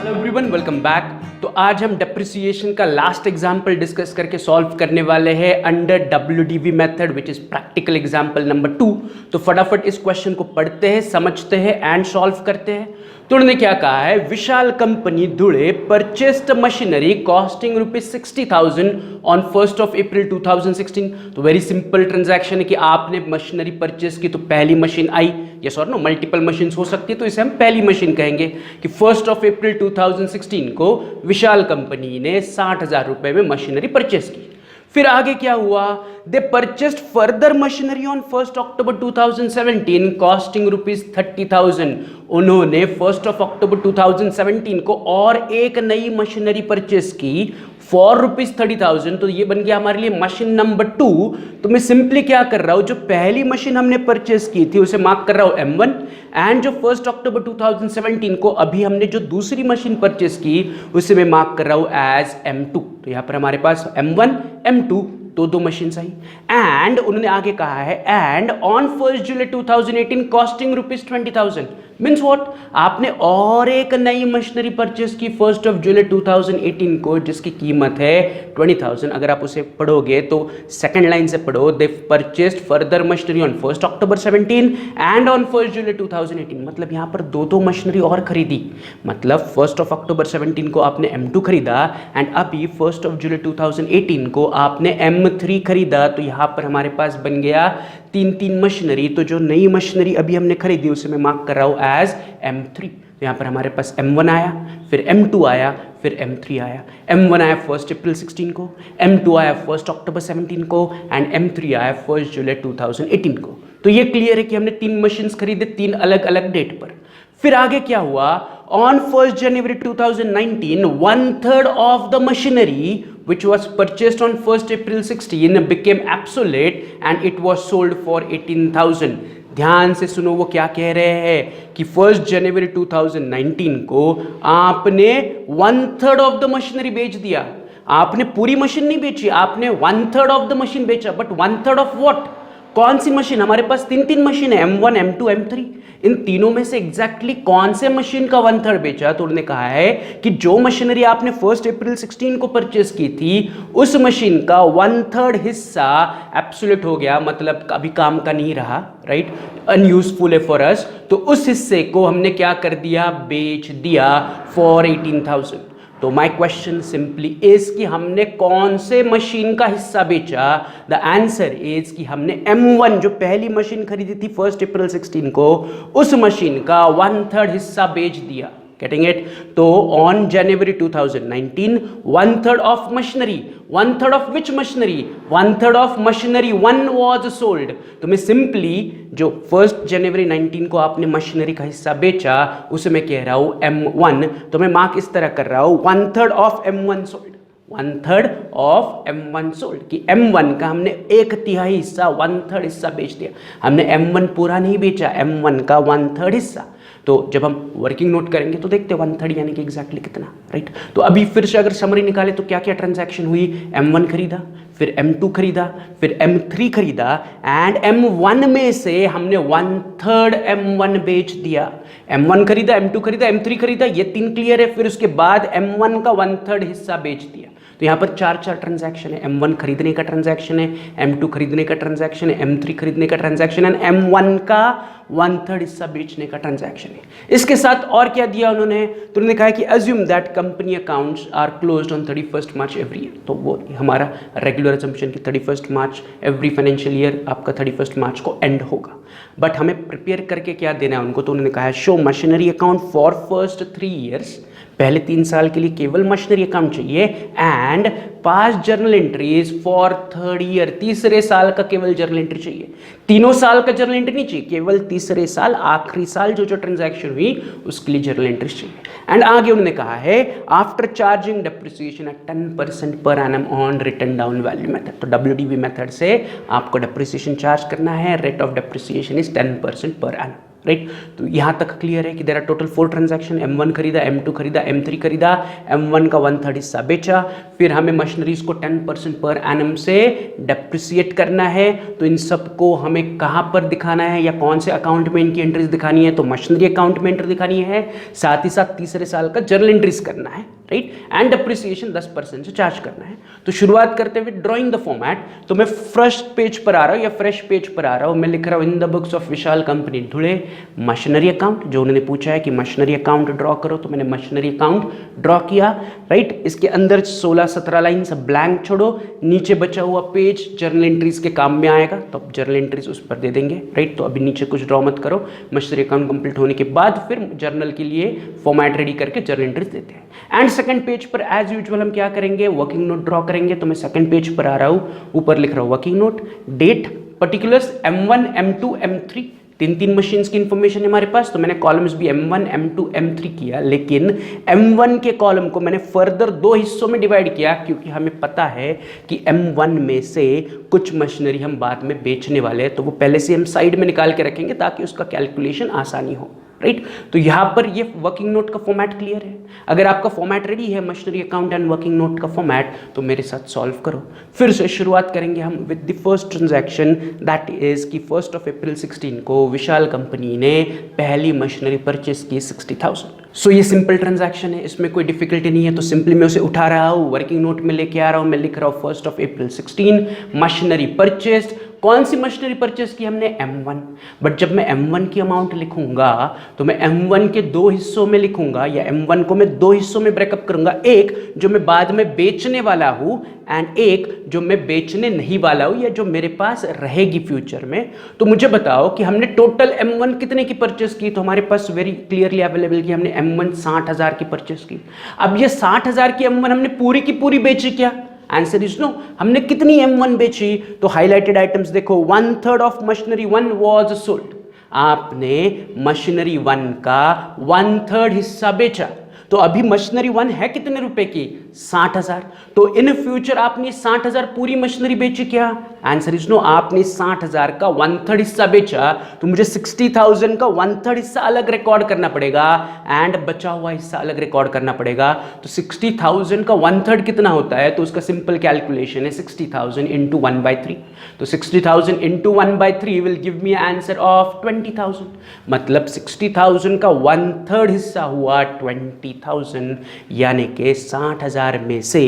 Hello everyone, welcome back. तो आज हम डेप्रिसिएशन का लास्ट एग्जाम्पल डिस्कस करके सॉल्व करने वाले हैं under WDV method which is practical example number 2। तो फटाफट इस क्वेश्चन को पढ़ते हैं, समझते हैं एंड सॉल्व करते हैं। तो उन्होंने क्या कहा है, Vishal company Dhule purchased machinery costing ₹60,000 on 1st of April 2016। तो वेरी सिंपल ट्रांजैक्शन है कि आपने मशीनरी परचेस की तो पहली मशीन आई, यस और नो, मल्टीपल मशीन हो सकती है तो इसे हम पहली मशीन कहेंगे कि 1st of April 2016 को विशाल कंपनी ने 60,000 रुपए में मशीनरी परचेस की। फिर आगे क्या हुआ, they purchased further machinery on 1st October 2017 costing ₹30,000। उन्होंने 1st of October 2017 को और एक नई मशीनरी परचेस की फॉर ₹30,000। तो ये बन गया हमारे लिए मशीन नंबर 2। तो मैं सिंपली क्या कर रहा हूं, जो पहली मशीन हमने परचेस की थी उसे मार्क कर रहा हूं M1, एंड जो 1st October 2017 को अभी हमने जो दूसरी मशीन परचेस की उसे मैं मार्क कर रहा हूं एज M2। तो यहां पर हमारे पास M1 M2 दो मशीन आई। एंड उन्होंने आगे कहा है and on 1st July 2018 costing ₹20,000। Means what, आपने और एक नई मशीनरी परचेस की 1st of July 2018 को जिसकी कीमत है 20,000। अगर आप उसे पढ़ोगे तो सेकंड लाइन से पढ़ो, they purchased further machinery on 1st October 17 and on 1st July 2018। मतलब यहाँ पर दो मशीनरी और खरीदी, मतलब 1st of October 17 को आपने M2 खरीदा एंड अभी 1st of July 2018 को आपने M3 खरीदा। तो यहाँ पर हमारे पास बन गया तीन मशीनरी। तो जो नई मशीनरी अभी हमने खरीदी उसे मैं मार्क कर रहा हूँ एज M3। तो यहाँ पर हमारे पास M1 आया, फिर M2 आया, फिर M3 आया। M1 आया 1st April 16 को, M2 आया 1st October 17 को एंड M3 आया 1st July 2018 को। तो ये क्लियर है कि हमने तीन मशीन्स खरीदे तीन अलग अलग डेट पर। फिर आगे क्या हुआ, on 1st January 2019 1/3 of the machinery which was purchased on 1st April 16 became obsolete and it was sold for 18,000। ध्यान से सुनो वो क्या कह रहे हैं कि 1st January 2019 को आपने 1/3 ऑफ द मशीनरी बेच दिया। आपने पूरी मशीन नहीं बेची, आपने 1/3 ऑफ द मशीन बेचा। बट 1/3 ऑफ व्हाट, कौन सी मशीन, हमारे पास तीन मशीन है, M1 M2 M3। इन तीनों में से एग्जैक्टली कौन से मशीन का 1/3 बेचा। तो उन्होंने कहा है कि जो मशीनरी आपने 1st April 16 को परचेस की थी उस मशीन का 1/3 हिस्सा एब्सोल्यूट हो गया, मतलब अभी काम का नहीं रहा, राइट, अनयूजफुल है फॉर अस। तो उस हिस्से को हमने क्या कर दिया, बेच दिया फॉर 18,000। तो माई क्वेश्चन सिंपली इज कि हमने कौन से मशीन का हिस्सा बेचा। द आंसर इज कि हमने M1 जो पहली मशीन खरीदी थी 1st April 16 को, उस मशीन का 1/3 हिस्सा बेच दिया। Getting it? तो on January 2019 1/3 of machinery, 1/3 of which machinery, 1/3 of machinery 1 was sold। तो मैं सिंपली जो 1st January 19 को आपने मशीनरी का हिस्सा बेचा उसे मैं कह रहा हूं M1। तो मैं मार्क इस तरह कर रहा हूं 1/3 of M1 sold, 1/3 of M1 sold कि M1 का हमने 1/3 हिस्सा 1/3 हिस्सा बेच दिया। हमने M1 पूरा नहीं बेचा, M1 का 1/3 हिस्सा। तो जब हम वर्किंग नोट करेंगे तो देखते हैं 1/3 यानी कि एग्जैक्टली कितना, राइट। तो अभी फिर से अगर समरी निकाले तो क्या क्या ट्रांजैक्शन हुई, M1 खरीदा, फिर M2 खरीदा, फिर M3 खरीदा एंड M1 में से हमने 1/3 M1 बेच दिया। M1 खरीदा, M2 खरीदा, M3 खरीदा, ये तीन क्लियर है। फिर उसके बाद M1 का 1/3 हिस्सा बेच दिया। तो यहाँ पर चार ट्रांजैक्शन है, M1 खरीदने का ट्रांजैक्शन है, M2 खरीदने का ट्रांजैक्शन है, M3 खरीदने का ट्रांजैक्शन है, M1 का 1/3 हिस्सा बेचने का ट्रांजैक्शन है। इसके साथ और क्या दिया उन्होंने, तो उन्होंने कहा कि assume that company accounts are closed on 31st March every year. तो वो हमारा रेगुलर असम्पशन कि 31st March every financial year आपका 31st March को एंड होगा। बट हमें प्रिपेयर करके क्या देना है उनको, तो उन्होंने कहा है show machinery account for first 3 years, पहले 3 साल के लिए केवल मशीनरी अकाउंट चाहिए, and pass journal entries for 3rd year, तीसरे साल का केवल जर्नल एंट्री चाहिए। तीनों साल का जर्नल एंट्री नहीं चाहिए, केवल तीसरे साल आखिरी साल जो ट्रांजैक्शन हुई उसके लिए जर्नल एंट्री चाहिए। एंड आगे उन्होंने कहा है after charging depreciation at 10% per annum on written down value method. तो WDV मेथड से आपको डेप्रिसिएशन चार्ज करना है, rate of depreciation is 10% per annum. Right. तो यहाँ तक क्लियर है कि there are total 4 transaction, M1 खरीदा, M2 खरीदा, M3 खरीदा, M1 का 1/3 हिस्सा बेचा, फिर हमें मशीनरीज को 10% पर एनम से डेप्रिसिएट करना है। तो इन सबको हमें कहाँ पर दिखाना है या कौन से अकाउंट में इनकी एंट्रीज दिखानी है, तो मशीनरी अकाउंट में एंट्री दिखानी है, साथ ही साथ तीसरे साल का जर्नल एंट्रीज करना है, राइट, एंड डेप्रिसिएशन 10% से चार्ज करना है। तो शुरुआत करते हुए ड्रॉइंग द फॉर्मेट, तो मैं फर्स्ट पेज पर आ रहा हूँ या फ्रेश पेज पर आ रहा हूँ, मैं लिख रहा हूँ in the books of Vishal company Dhule machinery account. जो उन्होंने पूछा है कि मशीनरी अकाउंट ड्रॉ करो, तो मैंने मशीनरी अकाउंट ड्रॉ किया, राइट। इसके अंदर 16-17 लाइन सब ब्लैंक छोड़ो, नीचे बचा हुआ पेज जर्नल एंट्रीज के काम में आएगा, तो अब जर्नल एंट्रीज उस पर दे देंगे, राइट। तो अभी नीचे कुछ ड्रॉ मत करो, मशीनरी अकाउंट कंप्लीट होने के बाद फिर जर्नल के लिए फॉर्मेट रेडी करके जर्नल एंट्रीज देते हैं। एंड सेकंड पेज पर एज यूजुअल हम क्या करेंगे, वर्किंग नोट ड्रॉ करेंगे। तो मैं सेकंड पेज पर आ रहा हूँ, ऊपर लिख रहा हूँ working note, date, particulars M1, M2, M3, 3 machines की इंफॉर्मेशन है हमारे पास। तो मैंने कॉलम्स भी M1, M2, M3 किया, लेकिन M1 के कॉलम को मैंने फर्दर 2 हिस्सों में डिवाइड किया, क्योंकि हमें पता है कि M1 में से कुछ मशीनरी हम बाद में बेचने वाले हैं, तो वो पहले से हम साइड में निकाल के रखेंगे ताकि उसका कैलकुलेशन आसानी हो, राइट। तो यहाँ पर ये वर्किंग नोट का फॉर्मेट क्लियर है। अगर आपका फॉर्मेट रेडी है machinery account and working note का फॉर्मेट, तो मेरे साथ सॉल्व करो। फिर से शुरुआत करेंगे हम with the first transaction, that is कि 1 अप्रैल 16 को विशाल कंपनी ने पहली मशीनरी परचेस की 60,000। सो ये सिंपल ट्रांजैक्शन है, इसमें कोई डिफिकल्टी नहीं है। तो सिंपली मैं उसे उठा रहा हूँ, वर्किंग नोट में लेके आ रहा हूँ, मैं लिख रहा हूँ 1 अप्रैल 16 मशीनरी परचेस्ड। कौन सी मशीनरी परचेस की हमने, M1। बट जब मैं M1 की अमाउंट लिखूंगा तो मैं M1 के 2 हिस्सों में लिखूंगा, या M1 को मैं 2 हिस्सों में ब्रेकअप करूंगा, एक जो मैं बाद में बेचने वाला हूं एंड एक जो मैं बेचने नहीं वाला हूं या जो मेरे पास रहेगी फ्यूचर में। तो मुझे बताओ कि हमने टोटल M1 कितने की परचेस की, तो हमारे पास वेरी क्लियरली अवेलेबल कि हमने M1 60,000 की परचेस की। अब ये 60,000 की M1 हमने पूरी की पूरी बेची क्या, आंसर इज नो। हमने कितनी M1 बेची, तो हाईलाइटेड आइटम्स देखो, 1/3 ऑफ मशीनरी 1 वाज सोल्ड। आपने मशीनरी 1 का 1/3 हिस्सा बेचा। तो अभी मशीनरी 1 है कितने रुपए की, 60,000। तो इन फ्यूचर आपने 60,000 पूरी मशीनरी बेची क्या, आंसर इज नो। आपने 60,000 का 1/3 हिस्सा बेचा, तो मुझे 60,000 का 1/3 हिस्सा अलग रिकॉर्ड करना पड़ेगा एंड बचा हुआ हिस्सा अलग रिकॉर्ड करना पड़ेगा। तो 60,000 का 1/3 कितना होता है, तो उसका सिंपल कैलकुलेशन है 60,000 इंटू 1/3। तो 60,000 into 1/3 will give me answer of 20,000। मतलब 60,000 का 1/3 हिस्सा हुआ 20,000, यानी कि 60,000 में से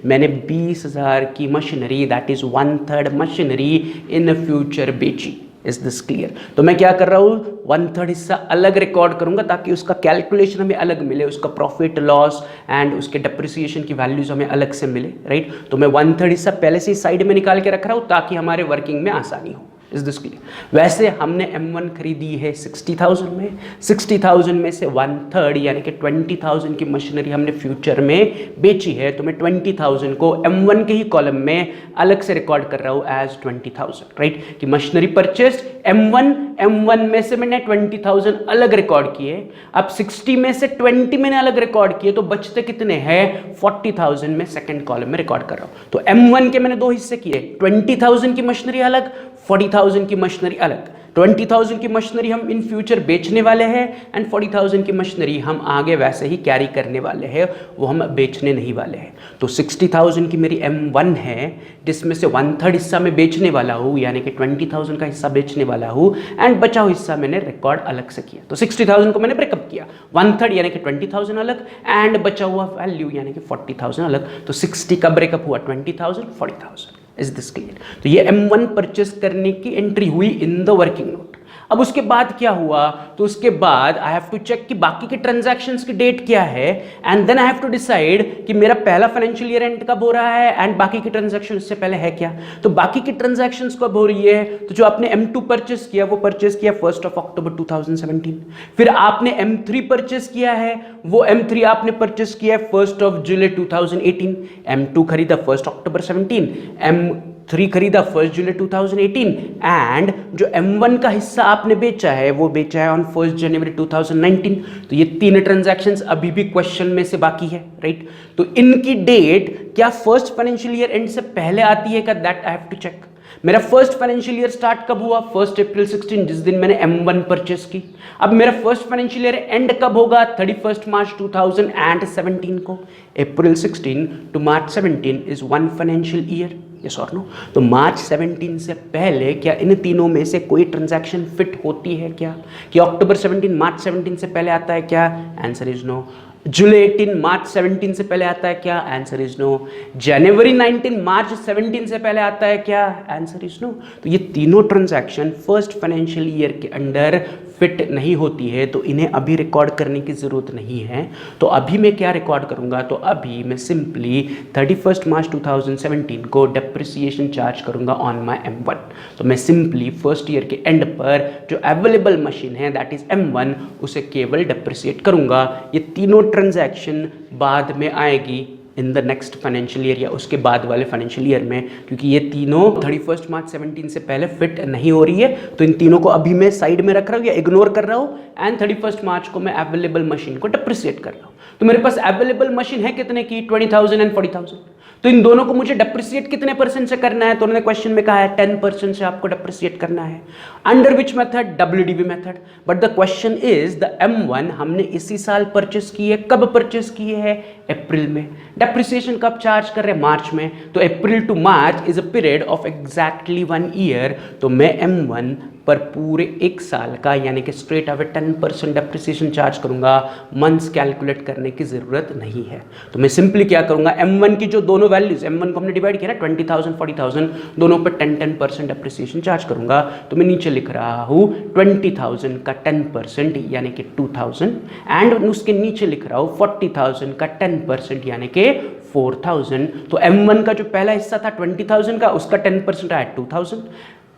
मैंने 20,000 की machinery, that is 1/3 machinery in future बेची। Is this clear. तो मैं क्या कर रहा हूँ, 1/3 हिस्सा अलग रिकॉर्ड करूंगा ताकि उसका कैलकुलेशन हमें अलग मिले, उसका प्रॉफिट लॉस एंड उसके डेप्रिसिएशन की वैल्यूज हमें अलग से मिले, राइट। तो मैं 1/3 हिस्सा पहले से ही साइड में निकाल के रख रहा हूँ ताकि हमारे वर्किंग में आसानी हो। Is this clear. वैसे हमने M1 खरीदी है 60,000 में, 60,000 में से 1/3 यानी कि 20,000 की मशीनरी हमने फ्यूचर में बेची है। तो मैं 20,000 को M1 के ही कॉलम में अलग से रिकॉर्ड कर रहा हूँ एज 20,000, राइट। कि मशीनरी परचेस्ड M1 में से मैंने 20,000 अलग रिकॉर्ड किए। अब 60 में से 20 मैंने अलग रिकॉर्ड किए, तो बचते कितने हैं, 40,000 में सेकंड कॉलम में रिकॉर्ड कर रहा हूँ। तो M1 के मैंने 2 हिस्से किए, 20,000 की मशीनरी अलग, 40,000 की मशीनरी अलग। 20,000 की मशीनरी हम इन फ्यूचर बेचने वाले हैं एंड 40,000 की मशीनरी हम आगे वैसे ही कैरी करने वाले हैं, वो हम बेचने नहीं वाले हैं। तो 60,000 की मेरी M1 है, जिसमें से 1/3 हिस्सा मैं बेचने वाला हूँ, यानी कि 20,000 का हिस्सा बेचने वाला हूँ एंड बचा हुआ हिस्सा मैंने रिकॉर्ड अलग से किया। तो 60,000 को मैंने ब्रेकअप किया, 1/3 यानी कि 20,000 अलग एंड बचा हुआ वैल्यू यानी कि 40,000 अलग। तो 60 का ब्रेकअप हुआ 20,000, 40,000। Is this clear. तो ये M1 परचेस करने की एंट्री हुई इन द वर्किंग नोट। अब उसके बाद क्या हुआ, तो उसके बाद आई हैव टू चेक कि बाकी के ट्रांजैक्शंस की डेट क्या है and then I have to decide कि मेरा पहला फाइनेंशियल ईयर एंड कब हो रहा है एंड बाकी की ट्रांजैक्शन उससे पहले है क्या। तो बाकी की ट्रांजैक्शंस कब हो रही है, तो जो आपने M2 परचेस किया वो परचेस किया 1 अक्टूबर 2017। फिर आपने M3 परचेस किया है, वो M3 आपने परचेस किया है 1 जुलाई 2018। M2 खरीदा 1 अक्टूबर 17, M3 खरीदा 1 जुलाई 2018 एंड जो M1 का हिस्सा आपने बेचा है वो बेचा है ऑन 1 जनवरी 2019। तो ये 3 ट्रांजैक्शंस अभी भी क्वेश्चन में से बाकी है, राइट। तो इनकी डेट क्या फर्स्ट फाइनेंशियल ईयर एंड से पहले आती है क्या, that I have to check. मेरा फर्स्ट फाइनेंशियल ईयर स्टार्ट कब हुआ? 1 अप्रैल 16, जिस दिन मैंने M1 परचेस की। अब मेरा फर्स्ट फाइनेंशियल ईयर एंड कब होगा? 31 मार्च 2017 को। April 16 to March 17 is one financial year, yes और नो? तो मार्च 17 से पहले क्या इन तीनों में से कोई ट्रांजैक्शन फिट होती है क्या? कि अक्टूबर 17 मार्च 17 से पहले आता है क्या? Answer is no. जुलाई 18 मार्च 17 से पहले आता है क्या? Answer is no. जनवरी 19 मार्च 17 से पहले आता है क्या? Answer is no. तो ये तीनों ट्रांजैक्शन फर्स्ट फाइनेंशियल ईयर के अंडर फिट नहीं होती है, तो इन्हें अभी रिकॉर्ड करने की ज़रूरत नहीं है। तो अभी मैं क्या रिकॉर्ड करूंगा? तो अभी मैं सिंपली 31 मार्च 2017 को डेप्रिसिएशन चार्ज करूंगा ऑन माय M1। तो मैं सिंपली फर्स्ट ईयर के एंड पर जो अवेलेबल मशीन है दैट इज M1 उसे केवल डेप्रिसिएट करूंगा। ये तीनों ट्रांजैक्शन बाद में आएगी इन द नेक्स्ट फाइनेंशियल ईयर या उसके बाद वाले फाइनेंशियल ईयर में, क्योंकि ये तीनों 31 मार्च 17 से पहले फिट नहीं हो रही है। तो इन तीनों को अभी मैं साइड में रख रहा हूँ या इग्नोर कर रहा हूँ एंड 31 मार्च को मैं अवेलेबल मशीन को डेप्रिसिएट कर रहा हूँ। तो मेरे पास अवेलेबल मशीन है कितने की? 20,000 एंड 40,000। तो इन दोनों को मुझे डेप्रिसिएट कितने परसेंट से करना है? तो उन्होंने क्वेश्चन में कहा है 10% से आपको डेप्रिसिएट करना है। Under which method? WDV method. But the question is the M1 हमने इसी साल परचेस की है। कब परचेस की है? अप्रैल में। डेप्रिसिएशन कब चार्ज कर रहे हैं? मार्च में। तो April to March is a period of exactly 1 year. तो मैं M1 पर पूरे एक साल का यानी कि स्ट्रेट अवे 10% डेप्रिसिएशन चार्ज करूंगा। मंथ्स कैलकुलेट करने की जरूरत नहीं है। तो मैं सिंपली क्या करूंगा? M1 की जो दोनों वैल्यूज, M1 को हमने डिवाइड किया ना 20,000 40,000, दोनों पर 10% डेप्रिसिएशन चार्ज करूंगा। तो मैं नीचे लिख रहा हूं 20,000 का 10% यानी कि 2,000 एंड उसके नीचे लिख रहा हूं 40,000 का 10% यानी कि 4,000। तो M1 का जो पहला हिस्सा था 20,000 का, उसका 10% आया 2,000।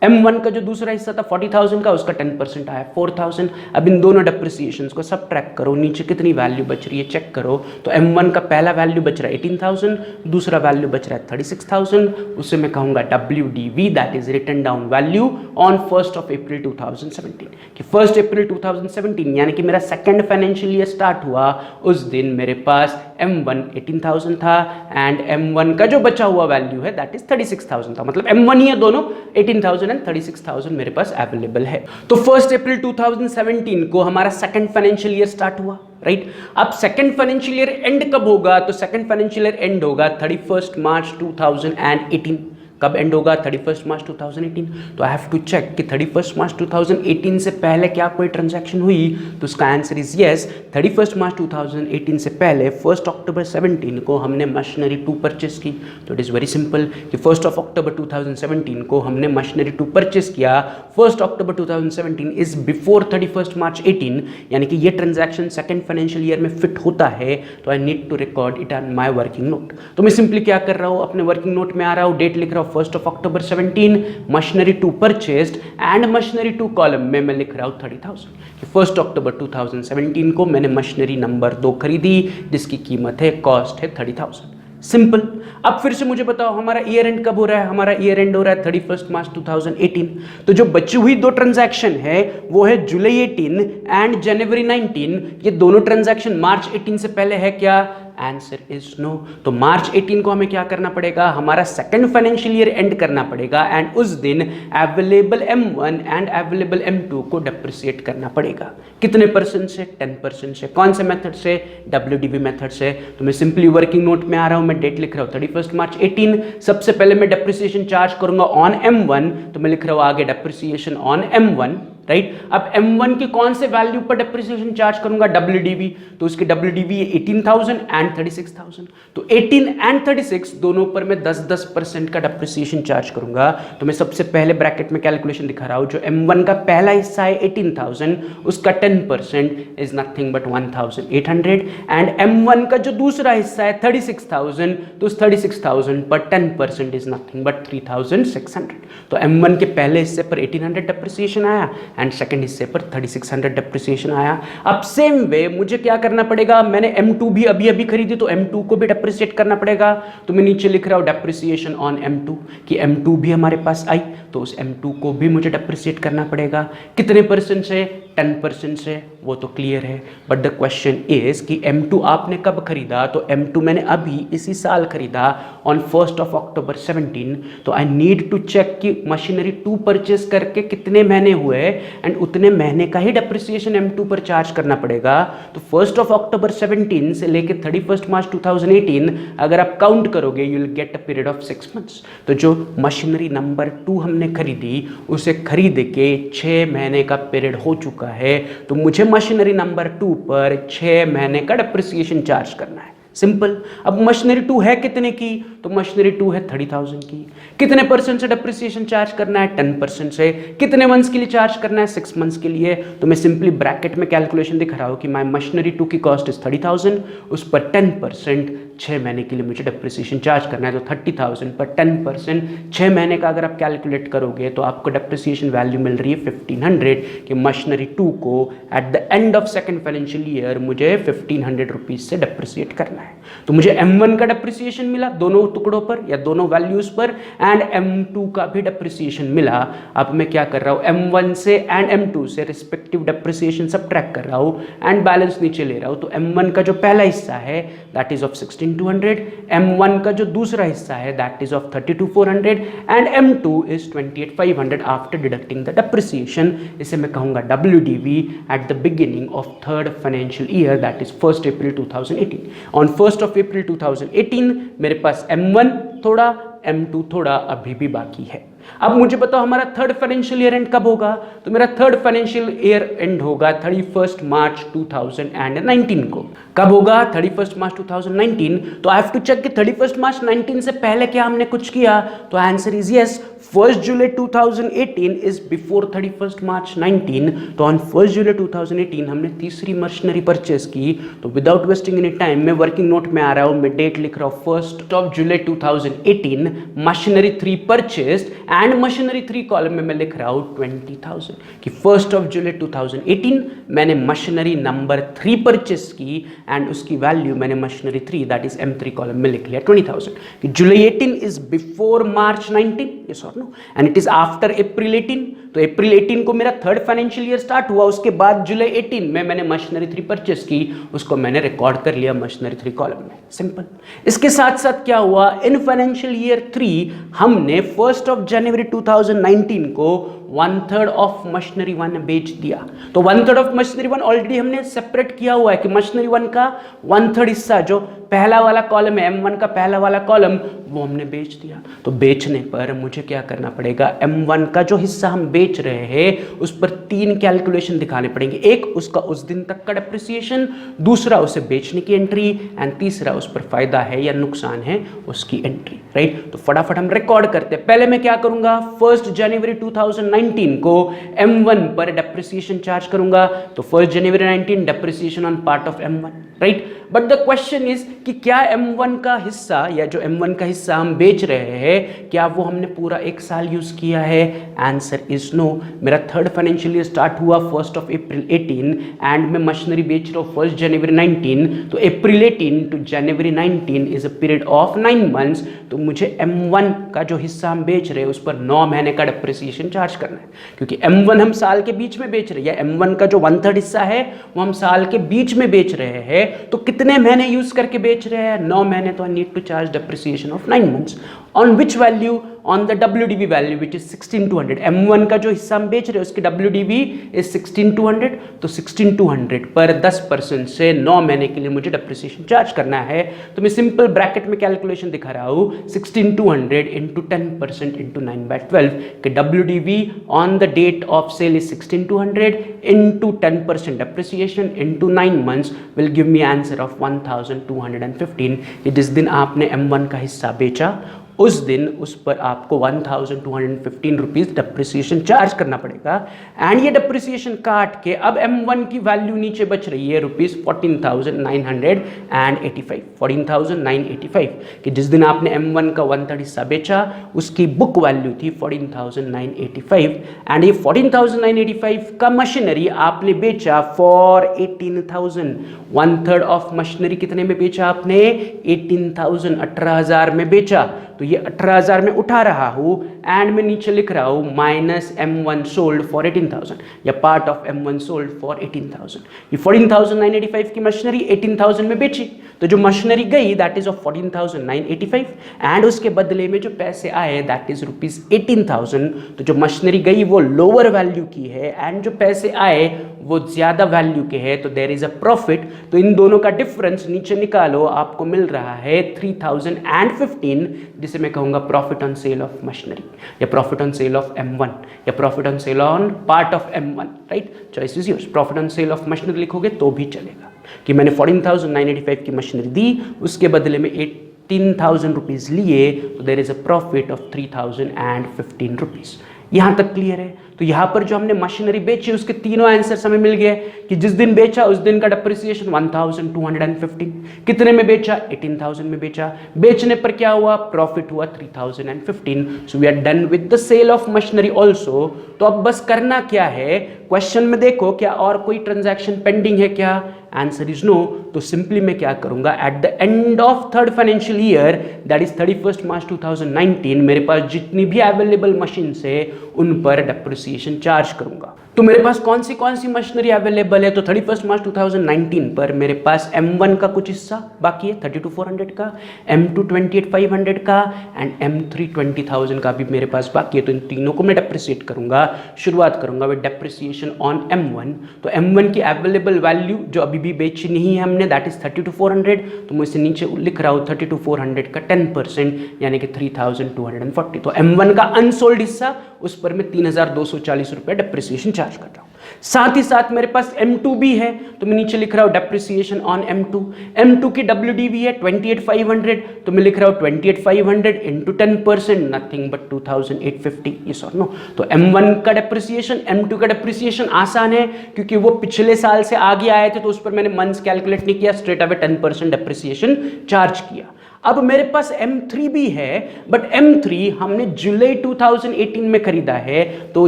M1 का जो दूसरा हिस्सा था 40,000 का, उसका 10% आया 4,000। अब इन दोनों डेप्रिसिएशंस को सबट्रैक्ट करो, नीचे कितनी वैल्यू बच रही है चेक करो। तो M1 का पहला वैल्यू बच रहा है 18,000, दूसरा वैल्यू बच रहा है 36,000। उससे मैं कहूँगा WDV that is written down value on 1 April 2017 कि 1 अप्रैल 2017 यानी कि मेरा सेकेंड फाइनेंशियल ईयर स्टार्ट हुआ, उस दिन मेरे पास M1 18,000 था एंड M1 का जो बचा हुआ वैल्यू है दैट इज 36,000 था। मतलब M1 ही है दोनों, 18,000 एंड 36,000 मेरे पास अवेलेबल है। तो 1 अप्रैल 2017 को हमारा सेकंड फाइनेंशियल ईयर स्टार्ट हुआ, राइट? अब सेकंड फाइनेंशियल ईयर एंड कब होगा? तो सेकंड फाइनेंशियल ईयर एंड होगा 31 मार्च 2018। कब एंड होगा? 31 मार्च 2018। तो आई हैव टू चेक कि 31 मार्च 2018 से पहले क्या कोई ट्रांजैक्शन हुई? तो उसका आंसर इज यस। 31 मार्च 2018 से पहले 1 अक्टूबर 17 को हमने मशीनरी 2 परचेस की। तो इट इज़ वेरी सिंपल कि 1 अक्टूबर 2017 को हमने मशीनरी 2 परचेस किया। 1 अक्टूबर 2017 इज बिफोर 31 मार्च 18, यानी कि ये ट्रांजैक्शन सेकेंड फाइनेंशियल ईयर में फिट होता है। तो I need to record it on my working note. तो मैं सिंपली क्या कर रहा हूँ? अपने वर्किंग नोट में आ रहा हूँ, डेट लिख रहा हूँ 1 अक्टूबर 17, machinery 2 purchased and machinery 2 column में मैं लिख रहा हूँ 30,000 कि 1 अक्टूबर 2017 को मैंने मशीनरी नंबर 2 खरीदी जिसकी कीमत है, कॉस्ट है 30,000। सिंपल। अब फिर से मुझे बताओ हमारा ईयर एंड कब हो रहा है? हमारा ईयर एंड हो रहा है 31 मार्च 2018। तो जो बची हुई 2 ट्रांजैक्शन है वो है जुलाई 18 एंड जनवरी 19। ये दोनों ट्रांजैक्शन मार्च 18 से पहले है क्या? Answer is no. तो मार्च 18 को हमें क्या करना पड़ेगा? हमारा सेकंड फाइनेंशियल ईयर एंड करना पड़ेगा एंड उस दिन available M1 and available M2 को डेप्रिसिएट करना पड़ेगा। कितने परसेंट से? 10% से। कौन से मेथड से? WDV मेथड से। तो मैं सिंपली वर्किंग नोट में आ रहा हूं, मैं डेट लिख रहा हूं 31 मार्च 18। सबसे पहले मैं डेप्रिसिएशन चार्ज करूंगा ऑन M1, तो मैं लिख रहा हूं आगे डेप्रिसिएशन ऑन M1, राइट? अब M1 की कौन से वैल्यू पर डेप्रिसिएशन चार्ज करूंगा? WDV। तो उसकी WDV है 18,000 एंड 36,000। तो 18 एंड 36 दोनों पर मैं 10% का डेप्रिसिएशन चार्ज करूंगा। तो मैं सबसे पहले ब्रैकेट में कैलकुलेशन दिखा रहा हूं। जो M1 का पहला हिस्सा है 18,000, उसका 10% is nothing but 1,800 and M1 का जो दूसरा हिस्सा है 36,000, तो उस 36,000 पर 10% इज नथिंग बट 3,600। तो M1 के पहले हिस्से पर 1800 डेप्रिसिएशन आया एंड सेकंड हिस्से पर 3600 डेप्रिसिएशन आया। अब सेम वे मुझे क्या करना पड़ेगा? मैंने M2 भी अभी खरीदी तो M2 को भी डेप्रिसिएट करना पड़ेगा। तो मैं नीचे लिख रहा हूं डेप्रिसिएशन ऑन M2 कि M2 भी हमारे पास आई, तो उस M2 को भी मुझे डेप्रिसिएट करना पड़ेगा। कितने परसेंट से? 10% से वो तो क्लियर है। बट द क्वेश्चन इज कि M2 आपने कब खरीदा, तो M2 मैंने अभी इसी साल खरीदा ऑन 1 October 17। तो आई नीड टू चेक कि मशीनरी 2 परचेस करके कितने महीने हुए एंड उतने महीने का ही डेप्रिसिएशन M2 पर चार्ज करना पड़ेगा। तो 1 October 17 से लेके 31 March 2018 अगर आप काउंट करोगे you will get a period of 6 months। तो जो मशीनरी नंबर 2 हमने खरीदी उसे खरीद के 6 महीने का पीरियड हो चुका है, तो मुझे मशीनरी नंबर 2 पर 6 महीने का डेप्रिसिएशन चार्ज करना है। सिंपल। अब मशीनरी 2 है कितने की, तो मशीनरी 2 है 30,000 की। कितने परसेंट से डेप्रिसिएशन चार्ज करना है, 10% से। कितने मंथ्स के लिए चार्ज करना है, 6 मंथ्स के लिए। तो मैं सिंपली ब्रैकेट में कैलकुलेशन दिखा रहा हूँ कि माई मशीनरी 2 की कॉस्ट इज 30,000, उस पर 10% 6 महीने के लिए मुझे डेप्रिसिएशन चार्ज करना है। तो 30,000 पर 10% 6 महीने का अगर आप कैलकुलेट करोगे तो आपको डेप्रिसिएशन वैल्यू मिल रही है 1500 कि मशीनरी 2 को eight the end of second financial year मुझे 1500 रुपीज से डेप्रिसिएट करना है। तो मुझे M1 का डेप्रिसिएशन मिला दोनों टुकड़ों पर या दोनों वैल्यूज पर, एंड M2 का भी डेप्रिसिएशन मिला। अब मैं क्या कर रहा हूँ, M1 से एंड M2 से रिस्पेक्टिव डेप्रिसिएशन सब्ट्रैक्ट कर रहा हूँ एंड बैलेंस नीचे ले रहा हूँ। तो M1 का जो पहला हिस्सा है दैट इज ऑफ 16,200, M1 का जो दूसरा हिस्सा है that is of 32,400 and M2 is 28,500 after deducting the depreciation. इसे मैं कहूँगा WDV at the beginning of third financial year that is 1 April 2018। On 1 April 2018 मेरे पास M1 थोड़ा, M2 थोड़ा अभी भी बाकी है। अब मुझे बताओ हमारा थर्ड फाइनेंशियल ईयर एंड कब होगा, तो मेरा थर्ड फाइनेंशियल ईयर एंड होगा 31 March 2019 को। कब होगा, 31 March 2019। तो आई हैव टू चेक कि 31 March 19 से पहले क्या हमने कुछ किया, तो answer is yes. 1 July 2018 is before 31 March 19। तो ऑन 1 July 2018 हमने तीसरी मशीनरी परचेस की। तो विदाउट वेस्टिंग एनी टाइम मैं वर्किंग नोट में आ रहा हूँ, मैं डेट लिख रहा हूँ 1 July 2018 machinery 3 purchased and machinery 3 column में मैं लिख रहा हूँ 20,000 कि 1 July 2018 मैंने मशीनरी नंबर 3 परचेस की एंड उसकी वैल्यू मैंने machinery 3 that is M3 column में लिख लिया 20,000 कि July 18 is before March 19, yes or no, and it is after April 18। तो April 18 को मेरा थर्ड फाइनेंशियल ईयर स्टार्ट हुआ, उसके बाद July 18 में मैंने मशीनरी 3 परचेस की, उसको मैंने रिकॉर्ड कर लिया मशीनरी 3 कॉलम में। सिंपल। इसके साथ साथ क्या हुआ, इन फाइनेंशियल ईयर 3 हमने 1 January 2019 को 1/3 ऑफ मशीनरी 1 बेच दिया। तो 1/3 ऑफ मशीनरी 1 ऑलरेडी हमने सेपरेट किया हुआ है कि मशीनरी 1 का 1/3 हिस्सा जो पहला वाला कॉलम है, M1 का पहला वाला कॉलम, वो हमने बेच दिया। तो बेचने पर मुझे क्या करना पड़ेगा, M1 का जो हिस्सा हम बेच रहे हैं उस पर 3 कैलकुलेशन दिखाने पड़ेंगे। एक उसका उस दिन तक का डेप्रिसिएशन, दूसरा उसे बेचने की एंट्री एंड तीसरा उस पर फायदा है या नुकसान है उसकी एंट्री। राइट। तो फटाफट हम रिकॉर्ड करते हैं। पहले मैं क्या करूंगा, 1 January 2019 को M1 पर डेप्रिसिएशन चार्ज करूंगा। तो 1 January 19 depreciation on part of M1। Right. But the question is कि क्या M1 का हिस्सा या जो M1 का हिस्सा हम बेच रहे हैं क्या वो हमने पूरा 1 साल यूज किया है, आंसर इज नो। मेरा थर्ड फाइनेंशियल ईयर स्टार्ट हुआ 1 April 18 एंड मैं मशीनरी बेच रहा हूँ 1 January 19। तो April 18 to January 19 is a period of 9 months। तो मुझे M1 का जो हिस्सा हम बेच रहे हैं उस पर 9 महीने का डेप्रिसिएशन चार्ज करना है, क्योंकि M1 हम साल के बीच में बेच रहे हैं, M1 का जो 1/3 हिस्सा है वो हम साल के बीच में बेच रहे हैं। तो कितने महीने यूज करके बेच रहे हैं, 9 महीने। तो I need to charge depreciation of 9 months on which value, on the WDV value which is 16,200। M1 का जो हिस्सा हम बेच रहे हैं उसकी WDV इज 16,200। तो 16,200 पर 10% से 9 महीने के लिए मुझे डेप्रिसिएशन चार्ज करना है। तो मैं सिंपल ब्रैकेट में कैलकुलेशन दिखा रहा हूँ, 16,200 इंटू 10% इंटू 9/12 कि WDV on the date of sale is 16,200 into 10% depreciation into 9 months will give me answer of 1,215 कि जिस दिन आपने M1 का हिस्सा बेचा उस दिन उस पर आपको 1,215 रुपीज़ डेप्रिसिएशन चार्ज करना पड़ेगा। एंड ये डेप्रिसिएशन काट के अब M1 की वैल्यू नीचे बच रही है रुपीज़ 14,985, 14,985 कि जिस दिन आपने M1 का 1/3 हिस्सा बेचा उसकी बुक वैल्यू थी 14,985 एंड ये 14,985 का मशीनरी आपने बेचा फॉर 18,000। 1/3 ऑफ मशीनरी कितने में बेचा आपने, 18,000, 18,000 में बेचा। तो ये 18,000 में उठा रहा हूँ एंड मैं नीचे लिख रहा हूँ माइनस M1 सोल्ड फॉर 18,000 या part of M1 sold for 18,000। ये 14,985 की मशीनरी 18,000 में बेची, तो जो मशीनरी गई दैट इज ऑफ 14,985 एंड उसके बदले में जो पैसे आए दैट इज रुपीज 18,000। तो जो मशीनरी गई वो लोअर वैल्यू की है एंड जो पैसे आए वो ज्यादा वैल्यू के है, तो देयर इज अ प्रॉफिट। तो इन दोनों का डिफरेंस नीचे निकालो, आपको मिल रहा है 3,015, जिसे मैं कहूंगा profit on sale of machinery या profit on sale of M1 या profit on sale on part of M1, right? Choice is yours. Profit on sale of machinery लिखोगे तो भी चलेगा कि मैंने 14,985 की मशीनरी दी, उसके बदले में 18,000 रुपीज लिए, तो there is a profit of 3,015 rupees. यहां तक क्लियर है? तो यहां पर जो हमने मशीनरी बेची उसके तीनों आंसर्स हमें मिल गए कि जिस दिन बेचा उस दिन का डेप्रिसिएशन 1,215, कितने में बेचा 18,000 में बेचा, बेचने पर क्या हुआ प्रॉफिट हुआ 3,015। So we are done with the sale of machinery also. तो अब बस करना क्या है, क्वेश्चन में देखो क्या और कोई ट्रांजैक्शन पेंडिंग है क्या, आंसर इज नो। तो सिंपली मैं क्या करूंगा, eight the end of third financial year that is 31 मार्च 2019 मेरे पास जितनी भी अवेलेबल मशीन है उन पर डेप्रिसिएशन चार्ज करूंगा। तो मेरे पास कौन सी मशीनरी अवेलेबल है, तो 31 मार्च 2019 पर मेरे पास M1 का कुछ हिस्सा बाकी है 32,400 का, M2 28,500 का एंड M3 20,000 का भी मेरे पास बाकी है। तो इन तीनों को मैं डेप्रिसिएट करूंगा। शुरुआत करूंगा विद डेप्रिसिएशन ऑन M1। तो M1 की अवेलेबल वैल्यू जो अभी भी बेची नहीं है हमने दैट इज 32,400, तो मैं इसे नीचे लिख रहा हूँ 32,400 का 10% यानी कि 3,240। तो M1 का अनसोल्ड हिस्सा उस पर मैं 3,240 रुपये डेप्रिसिएशन चार्ज कर रहा हूं। साथ ही साथ मेरे पास M2 भी है, तो मैं नीचे लिख रहा हूं डेप्रिसिएशन ऑन M2। M2 की WDV है 28,500, तो मैं लिख रहा हूं 28,500 इंटू 10% नथिंग बट 2,850। यस और नो? तो M1 का डेप्रिसिएशन M2 का डेप्रिसिएशन आसान है क्योंकि वो पिछले साल से आगे आए थे, तो उस पर मैंने मंथ्स कैलकुलेट नहीं किया, स्ट्रेट अवे 10% डेप्रिसिएशन चार्ज किया। अब मेरे पास M3 भी है, बट M3 हमने जुलाई 2018 में खरीदा है, तो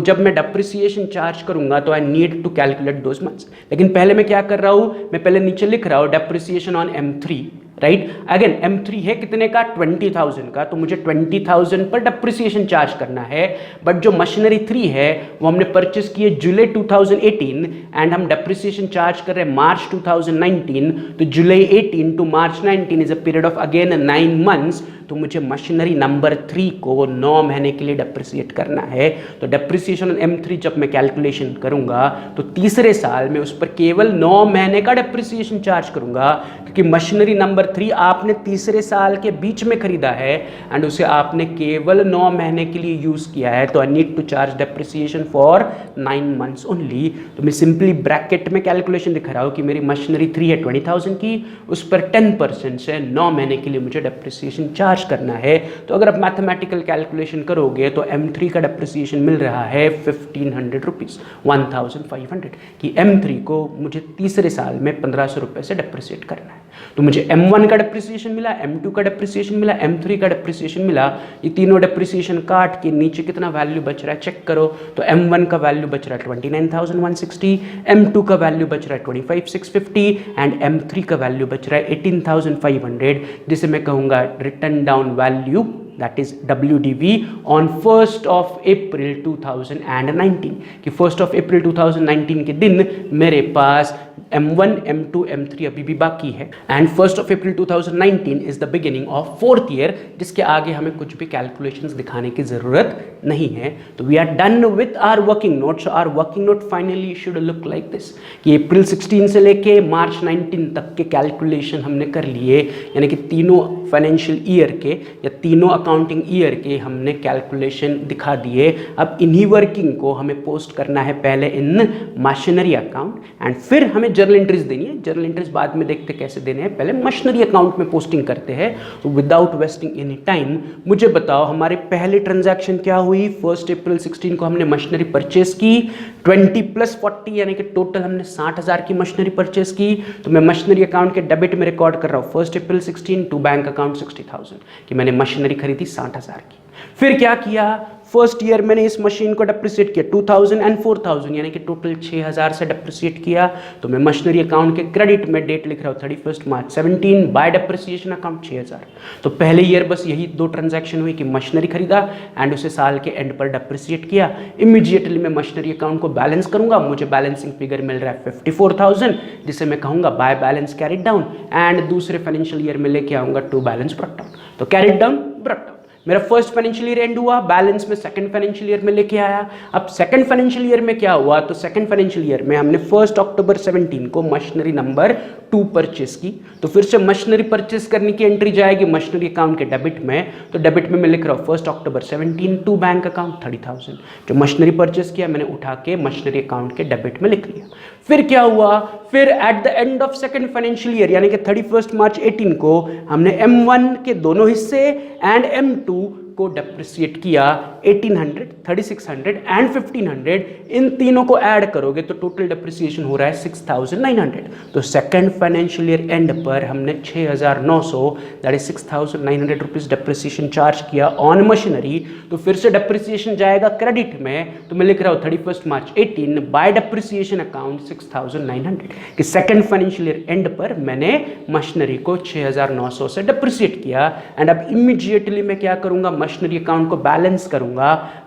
जब मैं डेप्रिसिएशन चार्ज करूंगा तो I need to calculate those months. लेकिन पहले मैं क्या कर रहा हूं, मैं पहले नीचे लिख रहा हूं depreciation on M3, right? Again M3 है कितने का 20,000 का, तो मुझे 20,000 पर डेप्रिसिएशन चार्ज करना है। बट जो मशीनरी 3 है वो हमने परचेस की है जुलाई 2018 एंड हम डेप्रिसिएशन चार्ज कर रहे हैं मार्च 2019। तो July 18 to March 19 is a period of again 9 months. तो मुझे मशीनरी नंबर 3 को 9 महीने के लिए डेप्रिसिएट करना है। तो डेप्रिसिएशन M3 जब मैं कैलकुलेशन करूंगा तो तीसरे साल में उस पर केवल 9 महीने का डेप्रिसिएशन चार्ज करूंगा, क्योंकि मशीनरी नंबर 3 आपने तीसरे साल के बीच में खरीदा है एंड उसे आपने केवल 9 महीने के लिए यूज किया है। तो I need to charge depreciation for 9 months only. तो मैं सिंपली ब्रैकेट में कैलकुलेशन दिखा रहा हूं कि मेरी मशीनरी 3 है 20,000 की, उस पर 10% से 9 महीने के लिए मुझे डेप्रिसिएशन चार्ज करना है। तो अगर आप मैथमेटिकल कैलकुलेशन करोगे तो M3 का डेप्रिसिएशन मिल रहा है 1,500 रुपीज, 1,500 कि M3 को मुझे तीसरे साल में 1,500 रुपए से डेप्रिसिएट करना है। तो मुझे M1 का डेप्रिसिएशन मिला, M2 का डेप्रिसिएशन मिला, M3 का डेप्रिसिएशन मिला। ये तीनों डेप्रिसिएशन काट के नीचे कितना वैल्यू बच रहा है चेक करो। तो M1 का वैल्यू बच रहा है 29,160, M2 का वैल्यू बच रहा है 25,650 एंड M3 का वैल्यू बच रहा है 18,500, जिसे मैं कहूँगा return down value that is WDV on 1st of April 2019 कि 1st of April 2019 के दिन मेरे पास M1, M2, M3 अभी भी बाकी है and 1st of April 2019 is the beginning of 4th year, जिसके आगे हमें कुछ भी कैलकुलेशंस दिखाने की ज़रूरत नहीं है। तो we are done with our working note. So our working note finally should look like this कि अप्रैल 16 से लेके मार्च 19 तक के कैलकुलेशन हमने कर लिए, यानी कि तीनों फाइनेंशियल ईयर के या तीनों अकाउंटिंग ईयर के हमने कैलकुलेशन दिखा दिए। अब इन्हीं वर्किंग को हमें पोस्ट करना है पहले इन मशीनरी अकाउंट एंड फिर हमें जर्नल एंट्रीज देनी है। जर्नल एंट्रीज बाद में देखते कैसे देने हैं, पहले मशीनरी अकाउंट में पोस्टिंग करते हैं। तो विदाउट वेस्टिंग एनी टाइम मुझे बताओ हमारे पहले ट्रांजैक्शन क्या हुई। 1 अप्रैल 16 को हमने मशीनरी परचेस की 20 + 40 यानी कि टोटल हमने 60,000 की मशीनरी परचेस की। तो मैं मशीनरी अकाउंट के डेबिट में रिकॉर्ड कर रहा हूँ 1 अप्रैल 16 टू बैंक अकाउंट 60,000 कि मैंने मशीनरी खरीदी 60,000 की। फिर क्या किया, फर्स्ट ईयर मैंने इस मशीन को डेप्रिसिएट किया 2000 एंड 4000 यानी कि टोटल 6000 से डेप्रिसिएट किया, तो मैं मशीनरी अकाउंट के क्रेडिट में डेट लिख रहा हूँ 31 मार्च 17 बाय डेप्रिसिएशन अकाउंट 6000। तो पहले ईयर बस यही दो ट्रांजैक्शन हुई कि मशीनरी खरीदा एंड उसे साल के एंड पर डेप्रिसिएट किया। इमीडिएटली मैं मशीनरी अकाउंट को बैलेंस करूंगा, मुझे बैलेंसिंग फिगर मिल रहा है 54,000 जिसे मैं कहूंगा by balance carried down and दूसरे फाइनेंशियल ईयर में लेके आऊंगा टू बैलेंस ब्रॉट डाउन। तो कैरिड डाउन ब्रॉट डाउन मेरा फर्स्ट फाइनेंशियल ईयर एंड हुआ, बैलेंस में सेकंड फाइनेंशियल ईयर में लेके आया। अब सेकंड फाइनेंशियल ईयर में क्या हुआ, तो सेकंड फाइनेंशियल ईयर में हमने 1 अक्टूबर 17 को मशीनरी नंबर 2 परचेस की, तो फिर से मशीनरी परचेस करने की एंट्री जाएगी मशीनरी अकाउंट के डेबिट में। तो डेबिट में मैं लिख रहा हूँ 1 अक्टूबर 17 टू बैंक अकाउंट 30,000। जो मशीनरी परचेस किया मैंने उठा के मशीनरी अकाउंट के डेबिट में लिख लिया। फिर क्या हुआ, फिर eight the end of second financial year यानी कि 31 मार्च 18 को हमने M1 के दोनों हिस्से एंड M2 को डेप्रिसिएट किया 1800, 3600 एंड 1500। इन तीनों को ऐड करोगे तो टोटल डेप्रिसिएशन हो रहा है 6900। तो सेकंड फाइनेंशियल ईयर एंड पर हमने 6900 that is 6900 rupees depreciation charge किया ऑन मशीनरी। तो फिर से डेप्रिसिएशन जाएगा क्रेडिट में, तो मैं लिख रहा हूँ 31 मार्च 18 बाय डेप्रिसिएशन अकाउंट 6900 कि सेकंड फाइनेंशियल ईयर एंड पर मैंने मशीनरी को 6900 से डेप्रिसिएट किया। एंड अब इमीडिएटली मैं क्या करूंगा, मशीनरी अकाउंट को बैलेंस करूंगा।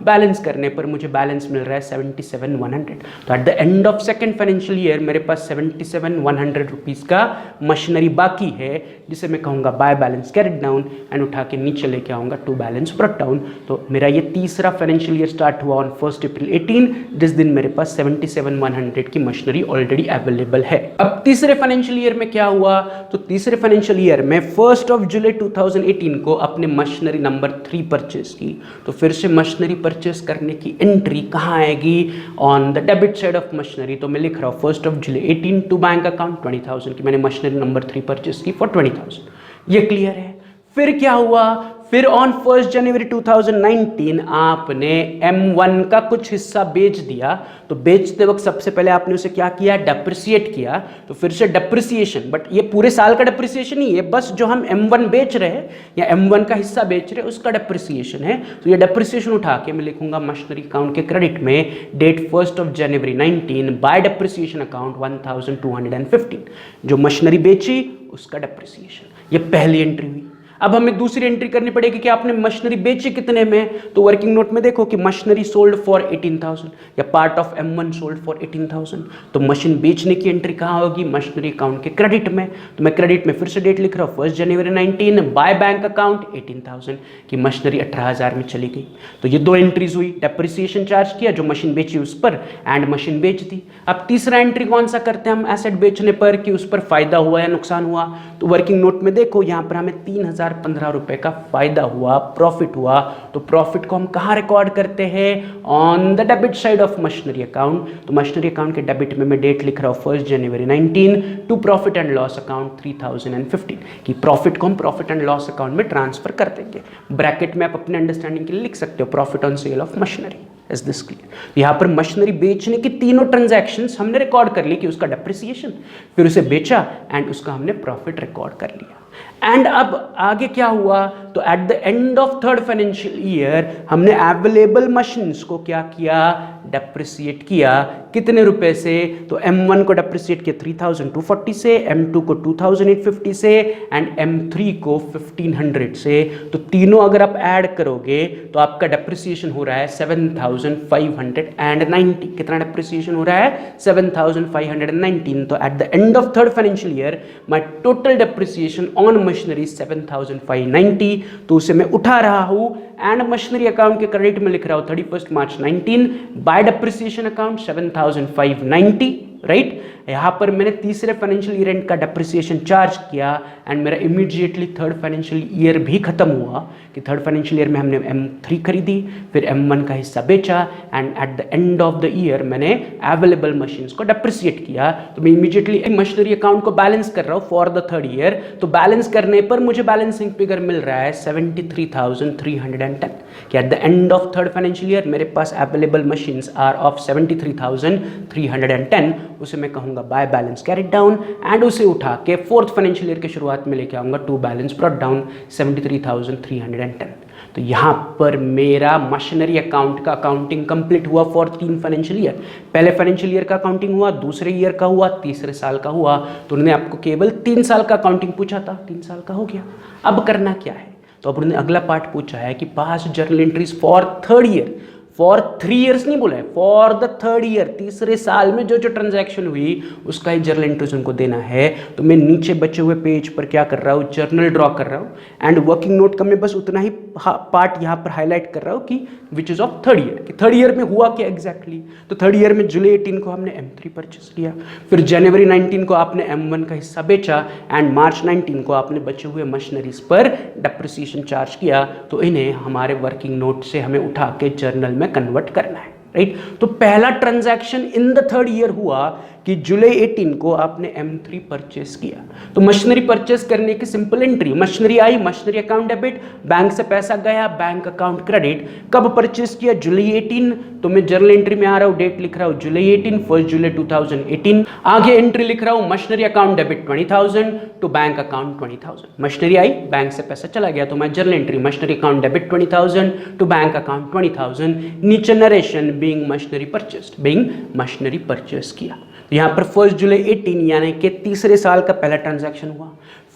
बैलेंस करने पर मुझे बैलेंस मिल रहा है 77,100। तो eight the end of second financial year मेरे पास 77,100 रुपीज का मशीनरी बाकी है जिसे मैं कहूंगा by balance carried down and उठा के नीचे लेके आऊंगा टू बैलेंस ब्रॉट डाउन। तो मेरा ये तीसरा फाइनेंशियल ईयर स्टार्ट हुआ ऑन 1 अप्रैल 18 जिस दिन मेरे पास 77,100 की मशीनरी ऑलरेडी अवेलेबल है। अब तीसरे फाइनेंशियल ईयर में क्या हुआ, तो तीसरे फाइनेंशियल ईयर में 1 जुलाई 2018 को अपने मशीनरी नंबर 3 परचेस की। तो फिर से मशीनरी परचेस करने की एंट्री कहाँ आएगी, on the debit side of machinery. तो मैं लिख रहा हूँ 1 जुलाई 18 टू बैंक अकाउंट 20,000 की मैंने मशीनरी नंबर 3 परचेस की फॉर 20,000। ये क्लियर है। फिर क्या हुआ, फिर ऑन 1 जनवरी 2019 आपने M1 का कुछ हिस्सा बेच दिया। तो बेचते वक्त सबसे पहले आपने उसे क्या किया, डेप्रिसिएट किया। तो फिर से डेप्रिसिएशन, बट ये पूरे साल का डेप्रिसिएशन नहीं है, बस जो हम M1 बेच रहे हैं या M1 का हिस्सा बेच रहे हैं उसका डेप्रिसिएशन है। तो ये डेप्रिसिएशन उठा के मैं लिखूंगा मशीनरी अकाउंट के क्रेडिट में डेट 1 जनवरी 19 बाय डेप्रिसिएशन अकाउंट 1215। जो मशीनरी बेची उसका डेप्रिसिएशन, ये पहली एंट्री हुई। अब हमें दूसरी एंट्री करनी पड़ेगी कि आपने मशीनरी बेची कितने में। तो वर्किंग नोट में देखो कि मशीनरी सोल्ड फॉर 18,000 या part of M1 sold for 18,000। तो मशीन बेचने की एंट्री कहाँ होगी, मशीनरी अकाउंट के क्रेडिट में। तो मैं क्रेडिट में फिर से डेट लिख रहा हूँ 1 जनवरी 19 बाय बैंक अकाउंट 18,000 की मशीनरी 18,000 में चली गई। तो ये दो एंट्रीज हुई, डेप्रिसिएशन चार्ज किया जो मशीन बेची उस पर एंड मशीन बेच दी। अब तीसरा एंट्री कौन सा करते हैं हम एसेट बेचने पर कि उस पर फायदा हुआ या नुकसान हुआ। तो वर्किंग नोट में देखो यहाँ पर हमें 3,015 रुपए का फायदा हुआ, प्रॉफिट हुआ। तो प्रॉफिट को हम कहाँ रिकॉर्ड करते हैं, on the debit side of machinery account. तो मशीनरी अकाउंट के डेबिट में मैं डेट लिख रहा हूँ 1 जनवरी 19 to profit and loss account 3,015 कि प्रॉफिट को हम प्रॉफिट एंड लॉस अकाउंट में ट्रांसफर कर देंगे। ब्रैकेट में आप अपने अंडरस्टैंडिंग के लिए लिख सकते हो profit on sale of machinery. Is this clear. यहाँ पर मशीनरी बेचने की तीनों ट्रांजैक्शंस हमने रिकॉर्ड कर ली कि उसका डेप्रिसिएशन, फिर उसे बेचा एंड उसका हमने प्रॉफिट रिकॉर्ड कर लिया। एंड अब आगे क्या हुआ, तो eight the end of third financial year हमने अवेलेबल मशीन्स को क्या किया, डेप्रिसिएट किया। कितने रुपए से, तो M1 को डेप्रिसिएट किया 3,240 से, M2 को 2,850 से एंड M3 को 1,500 से। तो तीनों अगर आप ऐड करोगे तो आपका डेप्रिसिएशन हो रहा है 7,590। कितना डेप्रिसिएशन हो रहा है, 7,519। तो eight the end of third financial year my total depreciation on machinery 7,590। तो उसे मैं उठा रहा हूं एंड मशीनरी अकाउंट के क्रेडिट में लिख रहा हूं 31 मार्च 19 बाय डेप्रिसिएशन अकाउंट 7,590 राइट। यहाँ पर मैंने तीसरे फाइनेंशियल ईयर एंड का डेप्रिसिएशन चार्ज किया एंड मेरा इमीडिएटली थर्ड फाइनेंशियल ईयर भी खत्म हुआ कि थर्ड फाइनेंशियल ईयर में हमने M3 खरीदी, फिर M1 का हिस्सा बेचा and eight the end of the year मैंने अवेलेबल मशीन्स को डेप्रिसिएट किया। तो मैं इमीडिएटली मशीनरी अकाउंट को बैलेंस कर रहा हूँ फॉर द थर्ड ईयर। तो बैलेंस करने पर मुझे बैलेंसिंग फिगर मिल रहा है 73,310 कि eight the end of third financial year मेरे पास अवेलेबल मशीन्स आर ऑफ 73,310। उसे मैं कहूँगा by balance carried down and उसे उठा के फोर्थ फाइनेंशियल ईयर के शुरुआत में लेके आऊँगा टू बैलेंस ब्रॉट डाउन 73,310। तो यहाँ पर मेरा मशीनरी अकाउंट का अकाउंटिंग कंप्लीट हुआ फॉर 3 फाइनेंशियल ईयर। पहले फाइनेंशियल ईयर का अकाउंटिंग हुआ, दूसरे ईयर का हुआ, तीसरे साल का हुआ। तो उन्होंने आपको केवल 3 साल का अकाउंटिंग पूछा था, 3 साल का हो गया। अब करना क्या है, तो अब उन्होंने अगला पार्ट पूछा है कि पास journal entries for 3rd year, for 3 years नहीं बोला है, फॉर द 3rd ईयर, तीसरे साल में जो जो ट्रांजैक्शन हुई उसका ही जर्नल एंट्रीज उनको देना है। तो मैं नीचे बचे हुए पेज पर क्या कर रहा हूँ, जर्नल ड्रॉ कर रहा हूँ एंड वर्किंग नोट का मैं बस उतना ही पार्ट यहाँ पर हाईलाइट कर रहा हूँ कि which is of 3rd year, कि 3rd ईयर में हुआ क्या एग्जैक्टली। तो 3rd ईयर में जुलाई 18 को हमने M3 परचेस किया, फिर जनवरी 19 को आपने M1 का हिस्सा बेचा एंड मार्च 19 को आपने बचे हुए मशीनरीज पर डेप्रिसिएशन चार्ज किया। तो इन्हें हमारे वर्किंग नोट से हमें उठा के जर्नल में कन्वर्ट करना है, राइट। तो पहला transaction in the 3rd year हुआ कि जुलाई 18 को आपने M3 परचेस किया। तो मशीनरी परचेस करने की सिंपल एंट्री, मशीनरी आई, मशीनरी अकाउंट डेबिट, बैंक से पैसा गया, बैंक अकाउंट क्रेडिट। कब परचेस किया, जुलाई 18। तो मैं जर्नल एंट्री में आ रहा हूँ, डेट लिख रहा हूँ जुलाई 18, 1 जुलाई 2018। आगे एंट्री लिख रहा हूँ machinery account debit 20,000 to bank account 20,000। Machinery आई, बैंक से पैसा चला गया, तो मैं journal entry machinery account debit 20,000 to bank account 20,000। नीचे narration being machinery purchased, being machinery purchase किया। यहाँ पर 1 जुलाई 18 यानी कि तीसरे साल का पहला ट्रांजैक्शन हुआ।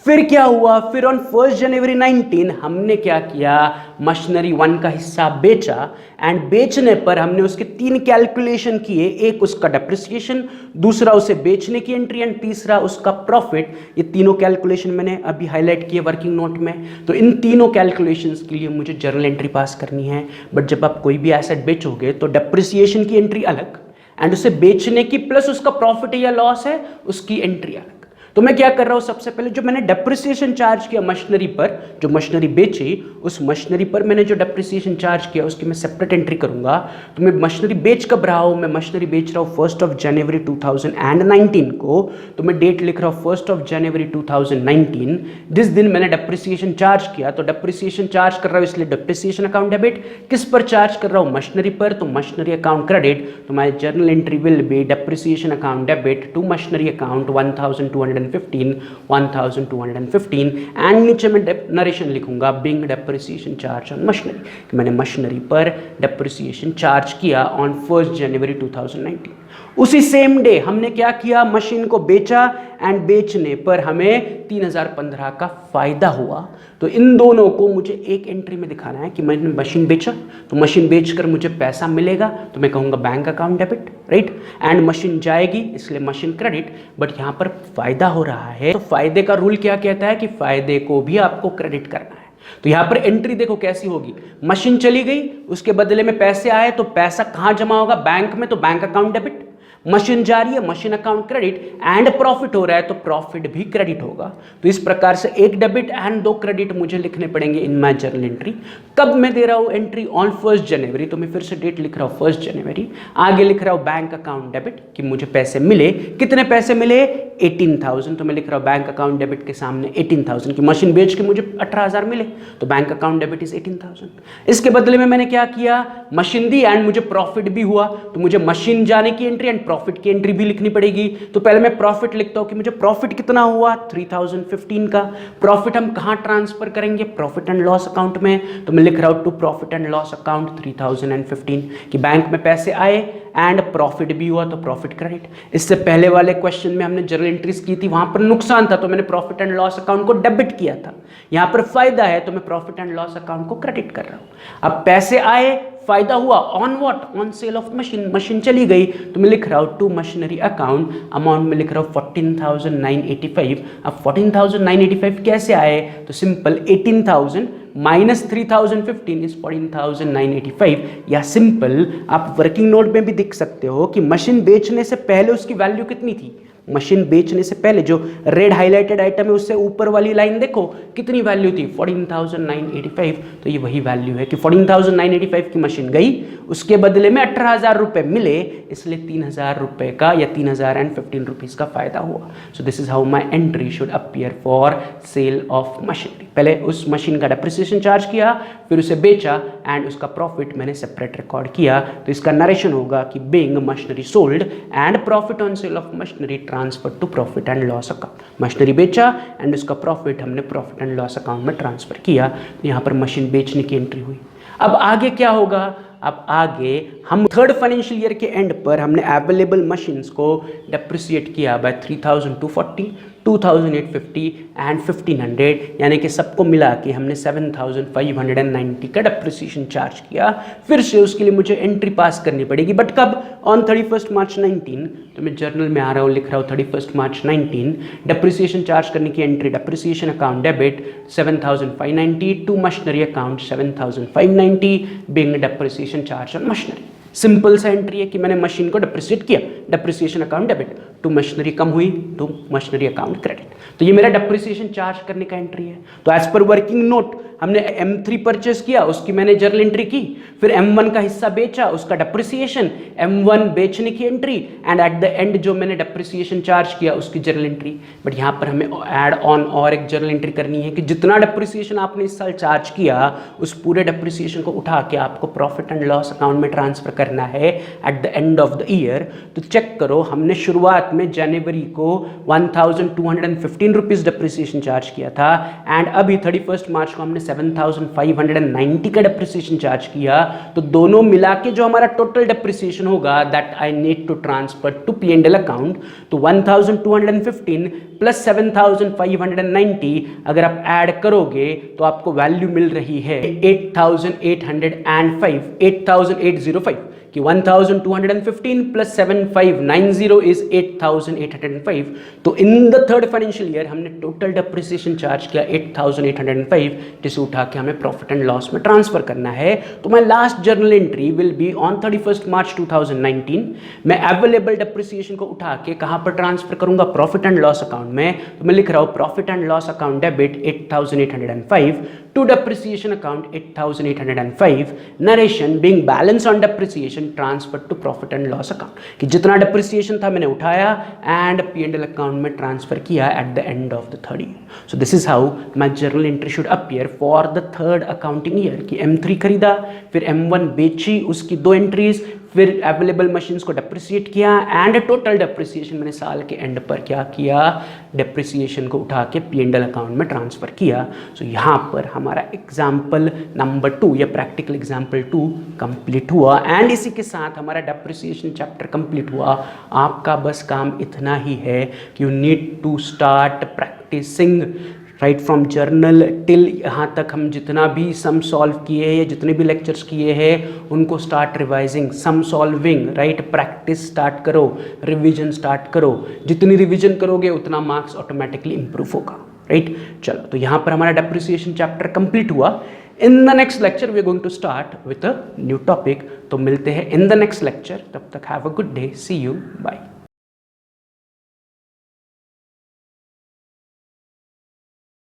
फिर क्या हुआ, फिर ऑन 1 जनवरी 19 हमने क्या किया, मशीनरी 1 का हिस्सा बेचा एंड बेचने पर हमने उसके 3 कैलकुलेशन किए, एक उसका डेप्रिसिएशन, दूसरा उसे बेचने की एंट्री एंड तीसरा उसका प्रॉफिट। ये तीनों कैलकुलेशन मैंने अभी हाईलाइट किए वर्किंग नोट में। तो इन तीनों कैलकुलेशंस के लिए मुझे जर्नल एंट्री पास करनी है। बट जब आप कोई भी एसेट बेचोगे तो डेप्रिसिएशन की एंट्री अलग एंड उसे बेचने की प्लस उसका प्रॉफिट या लॉस है उसकी एंट्री अलग। तो मैं क्या कर रहा हूं, सबसे पहले जो मैंने डेप्रिसिएशन चार्ज किया मशीनरी पर, जो मशीनरी बेची उस मशीनरी पर मैंने जो डेप्रिसिएशन चार्ज किया उसकी मैं सेपरेट एंट्री करूंगा। तो मैं मशीनरी बेच कब रहा हूं, मैं मशीनरी बेच रहा हूं 1 जनवरी 2019 को। तो मैं डेट लिख रहा हूं 1 जनवरी 2019, जिस दिन मैंने डेप्रिसिएशन चार्ज किया। तो डेप्रिसिएशन चार्ज कर रहा हूं इसलिए डेप्रिसिएशन अकाउंट डेबिट। किस पर चार्ज कर रहा हूं, मशीनरी पर, तो मशीनरी अकाउंट क्रेडिट। तो my journal entry will be depreciation account debit to machinery account 1215 and नीचे मैं नरेशन लिखूंगा being depreciation charge on machinery, कि मैंने मशीनरी पर डेप्रिसिएशन चार्ज किया ऑन 1 जनवरी 2019। उसी सेम डे हमने क्या किया, मशीन को बेचा एंड बेचने पर हमें 3015 का फायदा हुआ। तो इन दोनों को मुझे एक एंट्री में दिखाना है कि मैंने मशीन बेचा, तो मशीन बेचकर मुझे पैसा मिलेगा, तो मैं कहूँगा bank account debit, right. And machine जाएगी इसलिए मशीन क्रेडिट। बट यहाँ पर फायदा हो रहा है, तो फायदे का रूल क्या कहता है कि फायदे को भी आपको क्रेडिट करना है। तो यहां पर एंट्री देखो कैसी होगी, मशीन चली गई, उसके बदले में पैसे आए, तो पैसा कहां जमा होगा, बैंक में, तो बैंक अकाउंट डेबिट। मशीन जा रही है, machine account credit and profit हो रहा है, तो प्रॉफिट भी क्रेडिट होगा। तो इस प्रकार से एक डेबिट एंड 2 क्रेडिट मुझे लिखने पड़ेंगे इन माय जर्नल एंट्री। कब मैं दे रहा हूं एंट्री, ऑन 1 जनवरी। तो मैं फिर से डेट लिख रहा हूं 1 जनवरी, आगे लिख रहा हूं बैंक अकाउंट डेबिट कि मुझे पैसे मिले। कितने पैसे मिले, 18,000। तो मैं लिख रहा हूं बैंक अकाउंट डेबिट के सामने 18,000 की मशीन बेच के मुझे 18,000 मिले, तो बैंक अकाउंट डेबिट इज 18,000। इसके बदले में मैंने क्या किया, मशीन दी एंड मुझे प्रॉफिट भी हुआ, तो मुझे मशीन जाने की एंट्री एंड प्रॉफिट की एंट्री भी लिखनी पड़ेगी। तो पहले मैं प्रॉफिट लिखता हूं कि मुझे प्रॉफिट कितना हुआ, 3015 का। प्रॉफिट हम कहां ट्रांसफर करेंगे, प्रॉफिट एंड लॉस अकाउंट में। तो मैं लिख रहा हूं to profit and loss account 3015 कि बैंक में पैसे आए एंड प्रॉफिट भी हुआ, तो प्रॉफिट क्रेडिट। इससे पहले वाले क्वेश्चन में हमने जर्नल एंट्रीज की थी, वहां पर नुकसान था, तो मैंने प्रॉफिट एंड लॉस अकाउंट को डेबिट किया था। यहां पर फायदा है, तो मैं प्रॉफिट एंड लॉस अकाउंट को क्रेडिट कर रहा हूं। अब पैसे आए, फायदा हुआ, on what, on sale of machine, machine चली गई, तो मैं लिख रहा हूं टू मशीनरी अकाउंट, अमाउंट में लिख रहा हूं 14,985। अब 14,985 कैसे आए, तो सिंपल 18,000 माइनस 3,015 इज 14,985। या सिंपल आप वर्किंग नोट में भी देख सकते हो कि मशीन बेचने से पहले उसकी वैल्यू कितनी थी, मशीन बेचने से पहले जो रेड हाईलाइटेड आइटम है उससे ऊपर वाली लाइन देखो कितनी वैल्यू थी, 14,985। तो ये वही वैल्यू है कि 14,985 की मशीन गई, उसके बदले में 18,000 रुपए मिले, इसलिए 3,000 रुपए का या 3,015 रुपीज का फायदा हुआ। सो this is how my entry should appear for sale of machinery. पहले उस मशीन का डेप्रिसिएशन चार्ज किया, फिर उसे बेचा एंड उसका प्रॉफिट मैंने सेपरेट रिकॉर्ड किया। तो इसका नरेशन होगा कि being machinery sold and profit on sale of machinery transfer to profit and loss account. Machinery बेचा एंड उसका प्रॉफिट हमने प्रॉफिट एंड लॉस अकाउंट में ट्रांसफर किया, तो यहाँ पर मशीन बेचने की एंट्री हुई। अब आगे क्या होगा, अब आगे हम थर्ड फाइनेंशियल ईयर के एंड पर हमने अवेलेबल मशीन्स को डेप्रिसिएट किया बाय 3240, 2850 एंड 1500, यानी कि सबको मिला के हमने 7590 का डेप्रिसिएशन चार्ज किया। फिर से उसके लिए मुझे एंट्री पास करनी पड़ेगी, बट कब, ऑन 31 मार्च 19। तो मैं जर्नल में आ रहा हूँ, लिख रहा हूँ 31 मार्च 19 डेप्रिसिएशन चार्ज करने की entry, depreciation account debit 7590 to machinery account 7590 being depreciation charge on machinery. Simple सा एंट्री है कि मैंने मशीन को डेप्रिसिएट किया, depreciation account debit, to machinery कम हुई टू मशीनरी अकाउंट क्रेडिट। तो ये मेरा डेप्रिसिएशन चार्ज करने का एंट्री है। तो एज पर वर्किंग नोट हमने M3 परचेस किया, उसकी मैंने जर्नल एंट्री की, फिर M1 का हिस्सा बेचा, उसका डेप्रिसिएशन, M1 बेचने की entry, and eight the and जो मैंने डेप्रिसिएशन चार्ज किया उसकी जर्नल एंट्री। बट यहाँ पर हमें ऐड ऑन और एक जर्नल एंट्री करनी है कि जितना डेप्रिसिएशन आपने इस साल चार्ज किया उस पूरे डेप्रिसिएशन को उठा के आपको प्रॉफिट एंड लॉस अकाउंट में ट्रांसफर करना है eight the end of the year. तो चेक करो, हमने शुरुआत में जनवरी को 1215 रुपीज़ डेप्रिसिएशन चार्ज किया था, एंड अभी 31 मार्च को हमने 7590 का डेप्रिसिएशन चार्ज किया। तो दोनों मिला के जो हमारा टोटल डेप्रिसिएशन होगा that I need to transfer to P&L account, तो 1215 प्लस 7590 अगर आप ऐड करोगे तो आपको वैल्यू मिल रही है 8805 कि 1215 प्लस 7590 इज 8805। तो in the third financial year हमने टोटल डेप्रिसिएशन चार्ज किया 8805, जिसे उठा के हमें प्रॉफिट एंड लॉस में ट्रांसफर करना है। तो my last journal entry will be on 31 मार्च 2019। मैं अवेलेबल डेप्रिसिएशन को उठा के कहाँ पर ट्रांसफर करूंगा, प्रॉफिट एंड लॉस अकाउंट में। तो मैं लिख रहा हूँ profit and loss account debit 8805 to depreciation account 8805, narration being balance on depreciation transfer to profit and loss account, कि जितना डेप्रिसिएशन था मैंने उठाया एंड P&L अकाउंट में ट्रांसफर किया at the end of the third year. So this is how my journal entry should appear for the third accounting year, कि M3 खरीदा, फिर M1 बेची, उसकी 2 एंट्रीज, फिर अवेलेबल मशीन्स को डेप्रिसिएट किया, एंड टोटल डेप्रिसिएशन मैंने साल के एंड पर क्या किया, डेप्रिसिएशन को उठा के P&L अकाउंट में ट्रांसफर किया। सो यहाँ पर हमारा एग्जाम्पल नंबर 2 या प्रैक्टिकल एग्जाम्पल 2 कंप्लीट हुआ, एंड इसी के साथ हमारा डेप्रिसिएशन चैप्टर कंप्लीट हुआ। आपका बस काम इतना ही है कि you need to start practicing right from journal till यहाँ तक हम जितना भी सम सॉल्व किए हैं या जितने भी लेक्चर्स किए हैं उनको start revising, sum solving, right, practice start करो, रिवीजन स्टार्ट करो। जितनी रिवीजन करोगे उतना मार्क्स ऑटोमेटिकली इंप्रूव होगा, राइट। चलो, तो यहाँ पर हमारा डेप्रिसिएशन चैप्टर कंप्लीट हुआ। In the next lecture we are going to start with a new topic. तो मिलते हैं इन द नेक्स्ट लेक्चर, तब तक have a good day, see you, bye.